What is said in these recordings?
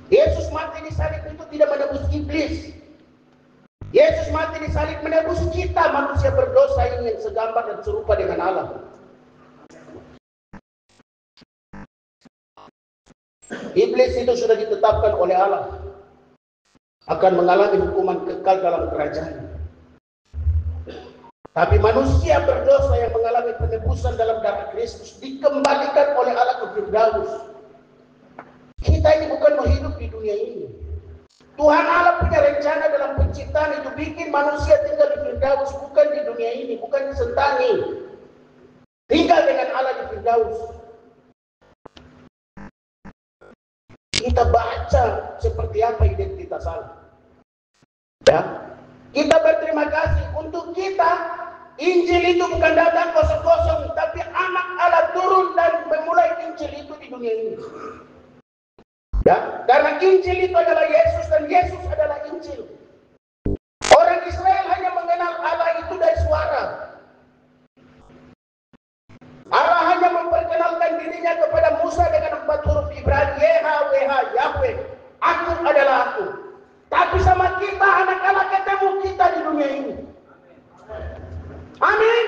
Yesus mati di salib itu tidak menebus iblis. Yesus mati di salib menebus kita manusia berdosa ini yang segambar dan serupa dengan Allah. Iblis itu sudah ditetapkan oleh Allah akan mengalami hukuman kekal dalam kerajaan. Tapi manusia berdosa yang mengalami penebusan dalam darah Kristus dikembalikan oleh Allah ke Firdaus. Kita ini bukan mau hidup di dunia ini. Tuhan Allah punya rencana dalam penciptaan itu bikin manusia tinggal di Firdaus, bukan di dunia ini, bukan disentangi. Tinggal dengan Allah di Firdaus. Kita baca seperti apa identitas Allah. Ya. Kita berterima kasih untuk kita. Injil itu bukan datang kosong-kosong, tapi anak Allah turun dan memulai Injil itu di dunia ini. Ya, karena Injil itu adalah Yesus dan Yesus adalah Injil. Orang Israel hanya mengenal Allah itu dari suara. Allah hanya memperkenalkan dirinya kepada Musa dengan 4 huruf Ibrani, YHWH, Yahweh. Aku adalah aku. Tapi sama kita, anak Allah ketemu kita di dunia ini. Amin.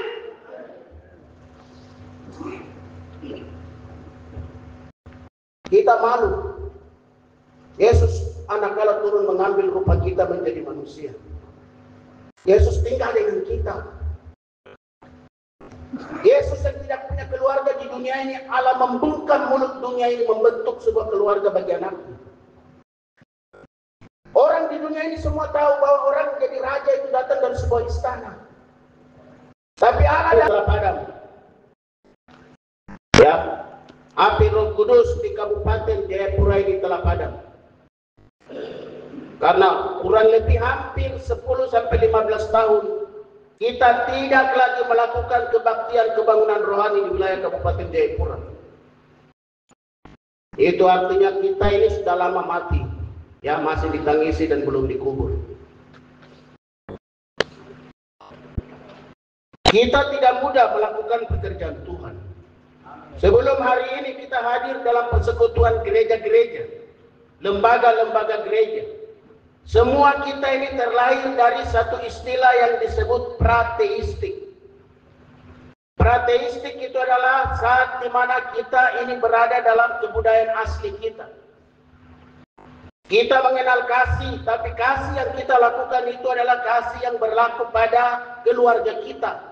Kita malu. Yesus anak Allah turun mengambil rupa kita menjadi manusia. Yesus tinggal dengan kita. Yesus yang tidak punya keluarga di dunia ini, Allah membungkam mulut dunia ini membentuk sebuah keluarga bagi anaknya. Orang di dunia ini semua tahu bahwa orang menjadi raja itu datang dari sebuah istana. Tapi Allah adalah padam. Ya, api Roh Kudus di Kabupaten Jayapura ini telah padam. Karena kurang lebih hampir 10-15 tahun kita tidak lagi melakukan kebaktian kebangunan rohani di wilayah Kabupaten Jayapura. Itu artinya kita ini sudah lama mati. Ya, masih ditangisi dan belum dikubur. Kita tidak mudah melakukan pekerjaan Tuhan. Sebelum hari ini kita hadir dalam persekutuan gereja-gereja, lembaga-lembaga gereja. Semua kita ini terlahir dari satu istilah yang disebut prateistik. Prateistik itu adalah saat dimana kita ini berada dalam kebudayaan asli kita. Kita mengenal kasih, tapi kasih yang kita lakukan itu adalah kasih yang berlaku pada keluarga kita,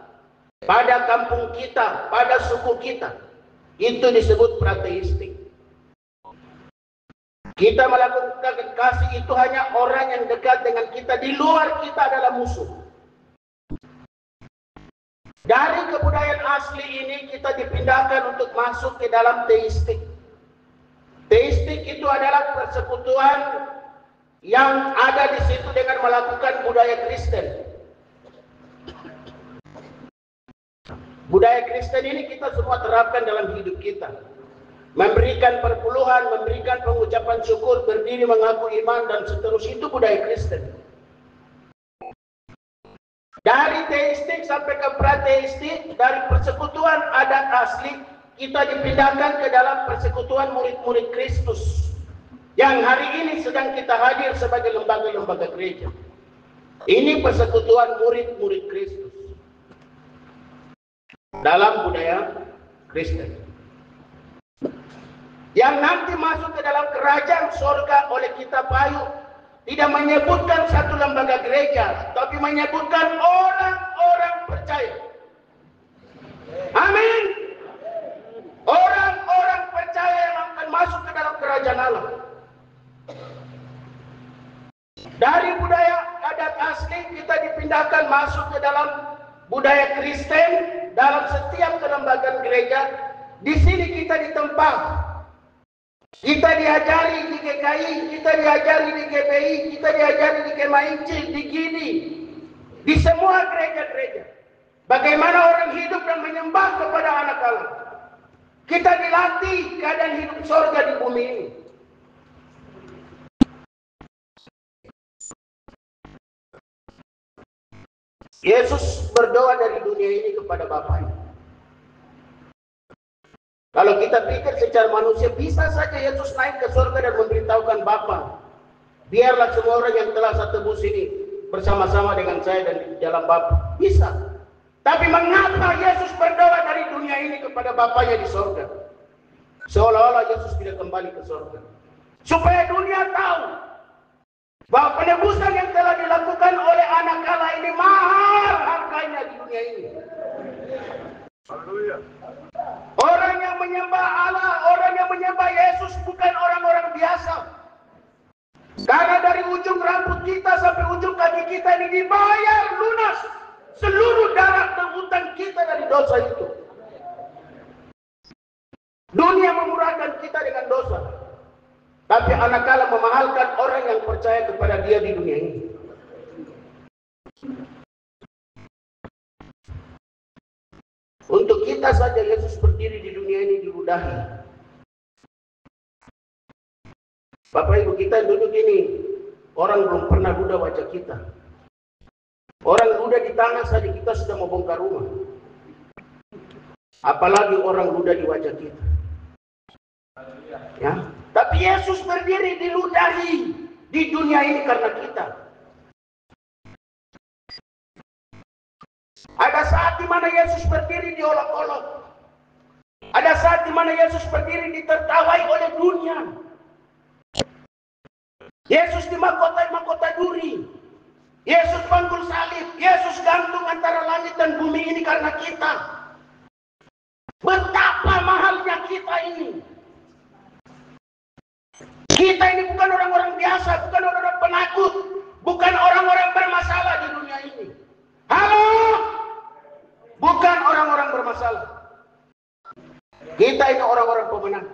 pada kampung kita, pada suku kita. Itu disebut prateistik. Kita melakukan kasih itu hanya orang yang dekat dengan kita, di luar kita adalah musuh. Dari kebudayaan asli ini kita dipindahkan untuk masuk ke dalam teistik. Teistik itu adalah persekutuan yang ada di situ dengan melakukan budaya Kristen. Budaya Kristen ini kita semua terapkan dalam hidup kita. Memberikan perpuluhan, memberikan pengucapan syukur, berdiri mengaku iman, dan seterusnya, itu budaya Kristen. Dari teistik sampai ke prateistik, dari persekutuan adat asli, kita dipindahkan ke dalam persekutuan murid-murid Kristus. Yang hari ini sedang kita hadir sebagai lembaga-lembaga gereja. Ini persekutuan murid-murid Kristus. Dalam budaya Kristen. Yang nanti masuk ke dalam kerajaan surga oleh kitab Wahyu tidak menyebutkan satu lembaga gereja, tapi menyebutkan orang-orang percaya. Amin. Orang-orang percaya yang akan masuk ke dalam kerajaan Allah. Dari budaya adat asli kita dipindahkan masuk ke dalam budaya Kristen. Dalam setiap kelembagaan gereja, di sini kita ditempa. Kita diajari di GKI, kita diajari di GBI, kita diajari di Kemah Injil, di Gini, di semua gereja-gereja. Bagaimana orang hidup dan menyembah kepada anak Allah. Kita dilatih keadaan hidup surga di bumi ini. Yesus berdoa dari dunia ini kepada Bapaknya. Kalau kita pikir secara manusia, bisa saja Yesus naik ke surga dan memberitahukan Bapa, Biarlah semua orang yang telah saya tebus ini bersama-sama dengan saya dan di dalam Bapa. Bisa. Tapi mengapa Yesus berdoa dari dunia ini kepada Bapanya di sorga? Seolah-olah Yesus tidak kembali ke sorga. Supaya dunia tahu bahwa penebusan yang telah dilakukan oleh anak Allah ini mahal harganya di dunia ini. Haleluya. Orang yang menyembah Allah, orang yang menyembah Yesus bukan orang-orang biasa. Karena dari ujung rambut kita sampai ujung kaki kita ini dibayar lunas seluruh darah dan hutang kita dari dosa itu. Dunia memurahkan kita dengan dosa, tapi anak Allah memahalkan orang yang percaya kepada Dia di dunia ini. Untuk kita saja Yesus berdiri di dunia ini diludahi. Bapak Ibu, kita duduk ini, orang belum pernah ludah wajah kita. Orang ludah di tanah saja kita sudah mau bongkar rumah. Apalagi orang ludah di wajah kita. Ya, tapi Yesus berdiri diludahi di dunia ini karena kita. Ada saat di mana Yesus berdiri diolok-olok. Ada saat di mana Yesus berdiri ditertawai oleh dunia. Yesus dimahkota duri. Yesus panggul salib. Yesus gantung antara langit dan bumi ini karena kita. Betapa mahalnya kita ini. Kita ini bukan orang-orang biasa, bukan orang-orang penakut, bukan orang-orang bermasalah di dunia ini. Halo? Bukan orang-orang bermasalah. Kita ini orang-orang pemenang.